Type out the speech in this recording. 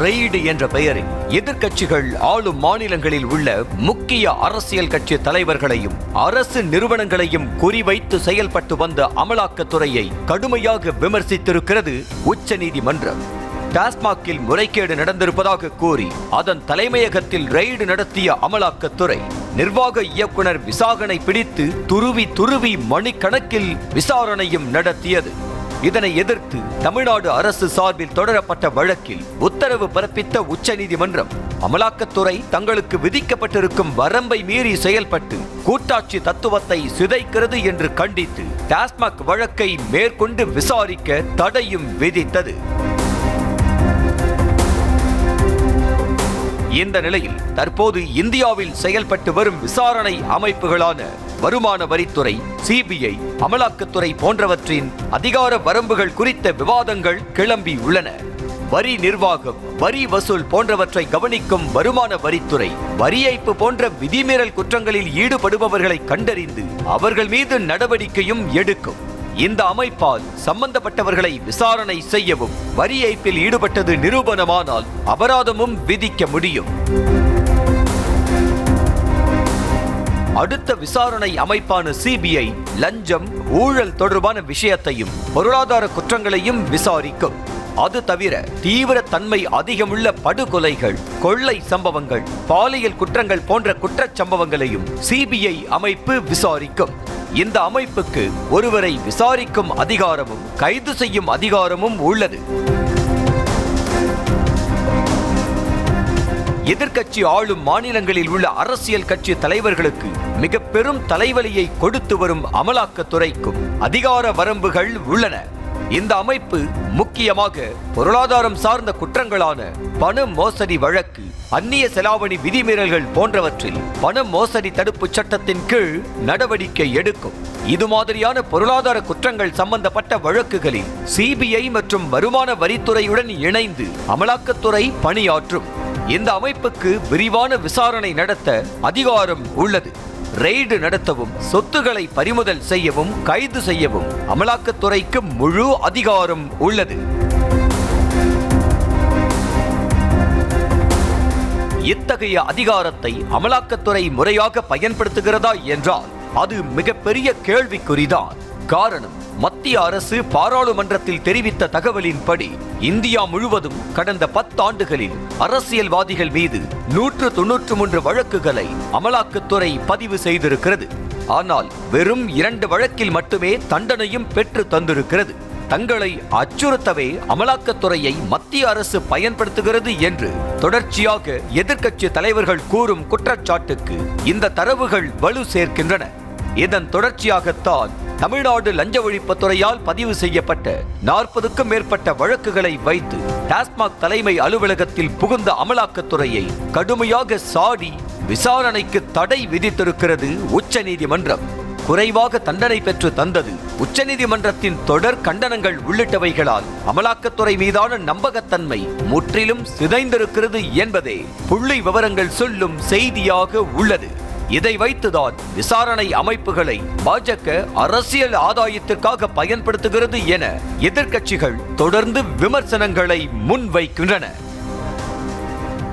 Raid என்ற பெயரில் எதிர்க்கட்சிகள் ஆளும் மாநிலங்களில் உள்ள முக்கிய அரசியல் கட்சி தலைவர்களையும் அரசு நிறுவனங்களையும் குறிவைத்து செயல்பட்டு வந்த அமலாக்கத்துறையை கடுமையாக விமர்சித்திருக்கிறது உச்சநீதிமன்றம். டாஸ்மாகில் முறைகேடு நடந்திருப்பதாக கூறி அதன் தலைமையகத்தில் ரெய்டு நடத்திய அமலாக்கத்துறை நிர்வாக இயக்குனர் விசாகனை பிடித்து துருவி மணிக்கணக்கில் விசாரணையும் நடத்தியது. இதனை எதிர்த்து தமிழ்நாடு அரசு சார்பில் தொடரப்பட்ட வழக்கில் உத்தரவு பிறப்பித்த உச்சநீதிமன்றம் அமலாக்கத்துறை தங்களுக்கு விதிக்கப்பட்டிருக்கும் வரம்பை மீறி செயல்பட்டு கூட்டாட்சி தத்துவத்தை சிதைக்கிறது என்று கண்டித்து டாஸ்மாக் வழக்கை மேற்கொண்டு விசாரிக்க தடையும் விதித்தது. இந்த நிலையில் தற்போது இந்தியாவில் செயல்பட்டு வரும் விசாரணை அமைப்புகளான வருமான வரித்துறை, சிபிஐ, அமலாக்கத்துறை போன்றவற்றின் அதிகார வரம்புகள் குறித்த விவாதங்கள் கிளம்பி உள்ளன. வரி நிர்வாகம், வரி வசூல் போன்றவற்றை கவனிக்கும் வருமான வரித்துறை வரி ஏய்ப்பு போன்ற விதிமீறல் குற்றங்களில் ஈடுபடுபவர்களை கண்டறிந்து அவர்கள் மீது நடவடிக்கையும் எடுக்கும். இந்த அமைப்பால் சம்பந்தப்பட்டவர்களை விசாரணை செய்யவும் வரி ஏய்ப்பில் ஈடுபட்டது நிரூபணமானால் அபராதமும் விதிக்க முடியும். அடுத்த விசாரணை அமைப்பான சிபிஐ லஞ்சம், ஊழல் தொடர்பான விஷயத்தையும் பொருளாதார குற்றங்களையும் விசாரிக்கும். அது தவிர தீவிர தன்மை அதிகமுள்ள படுகொலைகள், கொள்ளை சம்பவங்கள், பாலியல் குற்றங்கள் போன்ற குற்றச் சம்பவங்களையும் சிபிஐ அமைப்பு விசாரிக்கும். இந்த அமைப்புக்கு ஒருவரை விசாரிக்கும் அதிகாரமும் கைது செய்யும் அதிகாரமும் உள்ளது. எதிர்க்கட்சி ஆளும் மாநிலங்களில் உள்ள அரசியல் கட்சி தலைவர்களுக்கு மிக பெரும் தலைவலியை கொடுத்து வரும் அமலாக்கத்துறைக்கும் அதிகார வரம்புகள் உள்ளன. இந்த அமைப்பு முக்கியமாக பொருளாதாரம் சார்ந்த குற்றங்களான பண மோசடி வழக்கு, அந்நிய செலாவணி விதிமீறல்கள் போன்றவற்றில் பண மோசடி தடுப்பு சட்டத்தின் கீழ் நடவடிக்கை எடுக்கும். இது மாதிரியான பொருளாதார குற்றங்கள் சம்பந்தப்பட்ட வழக்குகளில் சிபிஐ மற்றும் வருமான வரித்துறையுடன் இணைந்து அமலாக்கத்துறை பணியாற்றும். இந்த அமைப்புக்கு விரிவான விசாரணை நடத்த அதிகாரம் உள்ளது. ரெய்டு நடத்தவும், சொத்துக்களை பறிமுதல் செய்யவும், கைது செய்யவும் அமலாக்கத்துறைக்கு முழு அதிகாரம் உள்ளது. இத்தகைய அதிகாரத்தை அமலாக்கத்துறை முறையாக பயன்படுத்துகிறதா என்றால் அது மிகப்பெரிய கேள்விக்குறிதான். காரணம், மத்திய அரசு பாராளுமன்றத்தில் தெரிவித்த தகவலின்படி இந்தியா முழுவதும் கடந்த 10 ஆண்டுகளில் அரசியல்வாதிகள் மீது 193 வழக்குகளை அமலாக்கத்துறை பதிவு செய்திருக்கிறது. ஆனால் வெறும் 2 வழக்கில் மட்டுமே தண்டனையும் பெற்று தந்திருக்கிறது. தங்களை அச்சுறுத்தவே அமலாக்கத்துறையை மத்திய அரசு பயன்படுத்துகிறது என்று தொடர்ச்சியாக எதிர்க்கட்சி தலைவர்கள் கூறும் குற்றச்சாட்டுக்கு இந்த தரவுகள் வலு சேர்க்கின்றன. இதன் தொடர்ச்சியாகத்தான் தமிழ்நாடு லஞ்ச ஒழிப்புத்துறையால் பதிவு செய்யப்பட்ட 40க்கும் மேற்பட்ட வழக்குகளை வைத்து டாஸ்மாக் தலைமை அலுவலகத்தில் புகுந்த அமலாக்கத்துறையை கடுமையாக சாடி விசாரணைக்கு தடை விதித்திருக்கிறது உச்சநீதிமன்றம். குறைவாக தண்டனை பெற்று தந்தது, உச்சநீதிமன்றத்தின் தொடர் கண்டனங்கள் உள்ளிட்டவைகளால் அமலாக்கத்துறை மீதான நம்பகத்தன்மை முற்றிலும் சிதைந்திருக்கிறது என்பதே புள்ளி விவரங்கள் சொல்லும் செய்தியாக உள்ளது. இதை வைத்துதான் விசாரணை அமைப்புகளை பாஜக அரசியல் ஆதாயத்திற்காக பயன்படுத்துகிறது என எதிர்க்கட்சிகள் தொடர்ந்து விமர்சனங்களை முன்வைக்கின்றன.